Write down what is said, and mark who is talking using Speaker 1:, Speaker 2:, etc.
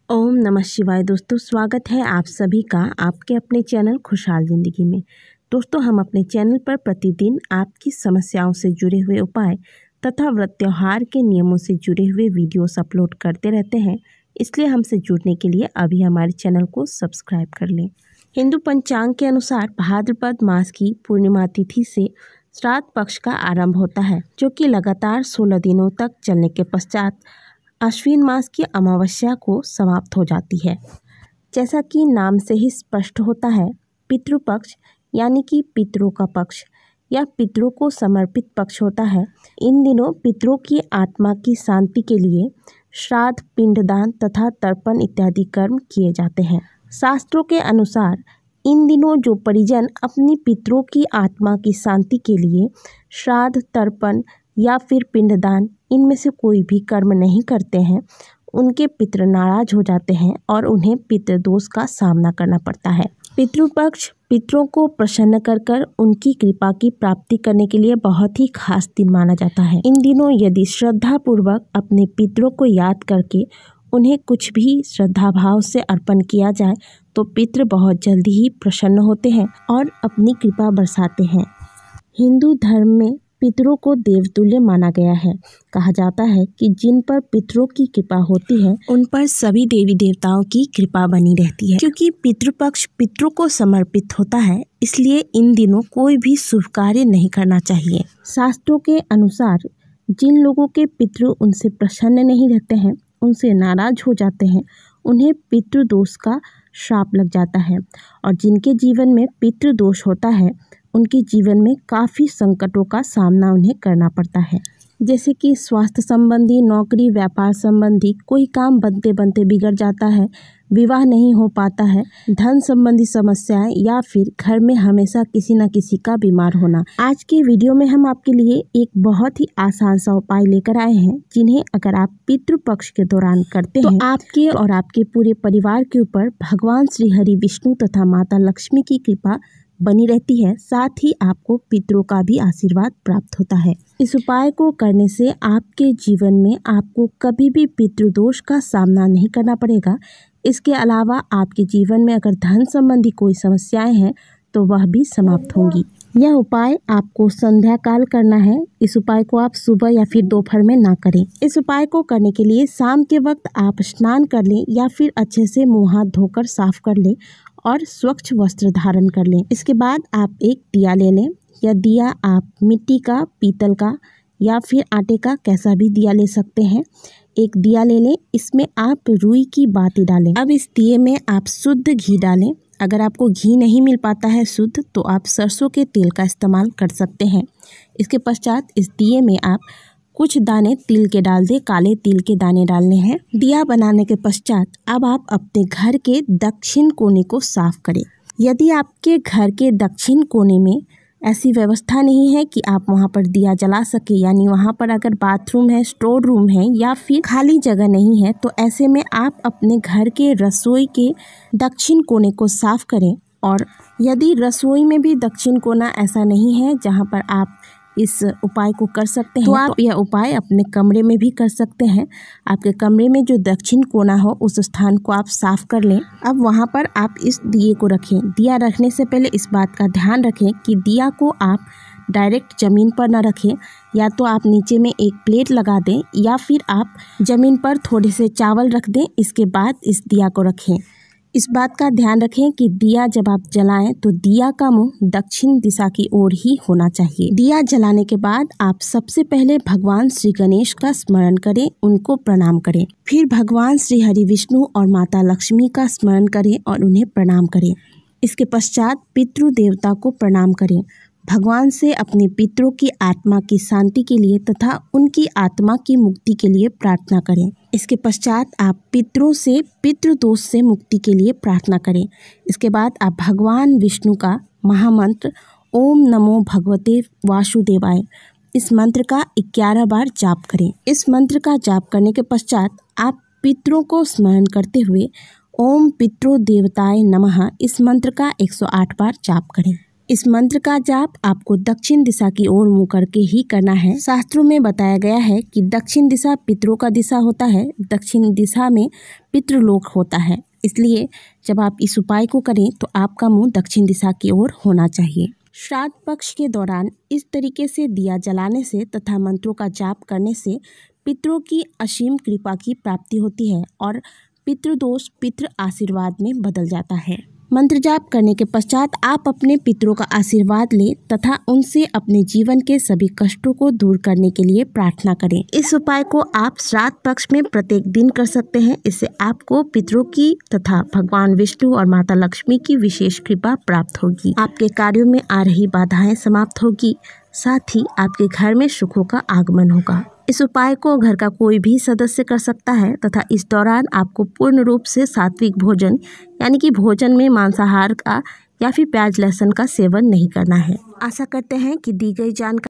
Speaker 1: ओम नमः शिवाय। दोस्तों, स्वागत है आप सभी का आपके अपने चैनल खुशहाल ज़िंदगी में। दोस्तों, हम अपने चैनल पर प्रतिदिन आपकी समस्याओं से जुड़े हुए उपाय तथा व्रत त्योहार के नियमों से जुड़े हुए वीडियोस अपलोड करते रहते हैं। इसलिए हमसे जुड़ने के लिए अभी हमारे चैनल को सब्सक्राइब कर लें। हिंदू पंचांग के अनुसार भाद्रपद मास की पूर्णिमा तिथि से श्राद्ध पक्ष का आरंभ होता है, जो कि लगातार 16 दिनों तक चलने के पश्चात आश्विन मास की अमावस्या को समाप्त हो जाती है। जैसा कि नाम से ही स्पष्ट होता है, पितृपक्ष यानी कि पितरों का पक्ष या पितरों को समर्पित पक्ष होता है। इन दिनों पितरों की आत्मा की शांति के लिए श्राद्ध, पिंडदान तथा तर्पण इत्यादि कर्म किए जाते हैं। शास्त्रों के अनुसार इन दिनों जो परिजन अपनी पितरों की आत्मा की शांति के लिए श्राद्ध, तर्पण या फिर पिंडदान इनमें से कोई भी कर्म नहीं करते हैं, उनके पितृ नाराज हो जाते हैं और उन्हें पितृदोष का सामना करना पड़ता है। पितृपक्ष पितरों को प्रसन्न कर उनकी कृपा की प्राप्ति करने के लिए बहुत ही खास दिन माना जाता है। इन दिनों यदि श्रद्धापूर्वक अपने पितरों को याद करके उन्हें कुछ भी श्रद्धा भाव से अर्पण किया जाए तो पितृ बहुत जल्दी ही प्रसन्न होते हैं और अपनी कृपा बरसाते हैं। हिंदू धर्म में पितरों को देवतुल्य माना गया है। कहा जाता है कि जिन पर पितरों की कृपा होती है उन पर सभी देवी देवताओं की कृपा बनी रहती है। क्योंकि पितृपक्ष पितरों को समर्पित होता है, इसलिए इन दिनों कोई भी शुभ कार्य नहीं करना चाहिए। शास्त्रों के अनुसार जिन लोगों के पितृ उनसे प्रसन्न नहीं रहते हैं, उनसे नाराज हो जाते हैं, उन्हें पितृदोष का श्राप लग जाता है। और जिनके जीवन में पितृदोष होता है उनके जीवन में काफ़ी संकटों का सामना उन्हें करना पड़ता है। जैसे कि स्वास्थ्य संबंधी, नौकरी, व्यापार संबंधी कोई काम बनते बनते बिगड़ जाता है, विवाह नहीं हो पाता है, धन संबंधी समस्याएं या फिर घर में हमेशा किसी न किसी का बीमार होना। आज के वीडियो में हम आपके लिए एक बहुत ही आसान सा उपाय लेकर आए हैं, जिन्हें अगर आप पितृपक्ष के दौरान करते हैं तो आपके और आपके पूरे परिवार के ऊपर भगवान श्री हरि विष्णु तथा माता लक्ष्मी की कृपा बनी रहती है। साथ ही आपको पितरों का भी आशीर्वाद प्राप्त होता है। इस उपाय को करने से आपके जीवन में आपको कभी भी पितृदोष का सामना नहीं करना पड़ेगा। इसके अलावा आपके जीवन में अगर धन संबंधी कोई समस्याएं हैं तो वह भी समाप्त होंगी। यह उपाय आपको संध्या काल करना है। इस उपाय को आप सुबह या फिर दोपहर में ना करें। इस उपाय को करने के लिए शाम के वक्त आप स्नान कर लें या फिर अच्छे से मुँह हाथ धोकर साफ कर लें और स्वच्छ वस्त्र धारण कर लें। इसके बाद आप एक दिया ले लें। यह दिया आप मिट्टी का, पीतल का या फिर आटे का कैसा भी दिया ले सकते हैं। एक दिया ले लें, इसमें आप रुई की बाती डालें। अब इस दिए में आप शुद्ध घी डालें। अगर आपको घी नहीं मिल पाता है शुद्ध तो आप सरसों के तेल का इस्तेमाल कर सकते हैं। इसके पश्चात इस दिए में आप कुछ दाने तिल के डाल दें। काले तिल के दाने डालने हैं। दिया बनाने के पश्चात अब आप अपने घर के दक्षिण कोने को साफ करें। यदि आपके घर के दक्षिण कोने में ऐसी व्यवस्था नहीं है कि आप वहां पर दिया जला सके, यानी वहां पर अगर बाथरूम है, स्टोर रूम है या फिर खाली जगह नहीं है, तो ऐसे में आप अपने घर के रसोई के दक्षिण कोने को साफ करें। और यदि रसोई में भी दक्षिण कोना ऐसा नहीं है जहां पर आप इस उपाय को कर सकते हैं, तो आप यह उपाय अपने कमरे में भी कर सकते हैं। आपके कमरे में जो दक्षिण कोना हो उस स्थान को आप साफ कर लें। अब वहां पर आप इस दिए को रखें। दिया रखने से पहले इस बात का ध्यान रखें कि दिया को आप डायरेक्ट ज़मीन पर न रखें। या तो आप नीचे में एक प्लेट लगा दें या फिर आप ज़मीन पर थोड़े से चावल रख दें। इसके बाद इस दिया को रखें। इस बात का ध्यान रखें कि दिया जब आप जलाएं तो दिया का मुंह दक्षिण दिशा की ओर ही होना चाहिए। दिया जलाने के बाद आप सबसे पहले भगवान श्री गणेश का स्मरण करें, उनको प्रणाम करें। फिर भगवान श्री हरि विष्णु और माता लक्ष्मी का स्मरण करें और उन्हें प्रणाम करें। इसके पश्चात पितृ देवता को प्रणाम करें। भगवान से अपने पितरों की आत्मा की शांति के लिए तथा उनकी आत्मा की मुक्ति के लिए प्रार्थना करें। इसके पश्चात आप पितरों से पितृदोष से मुक्ति के लिए प्रार्थना करें। इसके बाद आप भगवान विष्णु का महामंत्र ओम नमो भगवते वासुदेवाय, इस मंत्र का 11 बार जाप करें। इस मंत्र का जाप करने के पश्चात आप पितरों को स्मरण करते हुए ओम पितरो देवताय नमः, इस मंत्र का 108 बार जाप करें। इस मंत्र का जाप आपको दक्षिण दिशा की ओर मुंह करके ही करना है। शास्त्रों में बताया गया है कि दक्षिण दिशा पितरों का दिशा होता है, दक्षिण दिशा में पितृलोक होता है। इसलिए जब आप इस उपाय को करें तो आपका मुंह दक्षिण दिशा की ओर होना चाहिए। श्राद्ध पक्ष के दौरान इस तरीके से दिया जलाने से तथा मंत्रों का जाप करने से पितरों की असीम कृपा की प्राप्ति होती है और पितृदोष पितृ आशीर्वाद में बदल जाता है। मंत्र जाप करने के पश्चात आप अपने पितरों का आशीर्वाद लें तथा उनसे अपने जीवन के सभी कष्टों को दूर करने के लिए प्रार्थना करें। इस उपाय को आप श्राद्ध पक्ष में प्रत्येक दिन कर सकते हैं। इससे आपको पितरों की तथा भगवान विष्णु और माता लक्ष्मी की विशेष कृपा प्राप्त होगी। आपके कार्यों में आ रही बाधाएं समाप्त होगी, साथ ही आपके घर में सुखों का आगमन होगा। इस उपाय को घर का कोई भी सदस्य कर सकता है तथा इस दौरान आपको पूर्ण रूप से सात्विक भोजन यानी कि भोजन में मांसाहार का या फिर प्याज लहसुन का सेवन नहीं करना है। आशा करते हैं कि दी गई जानकारी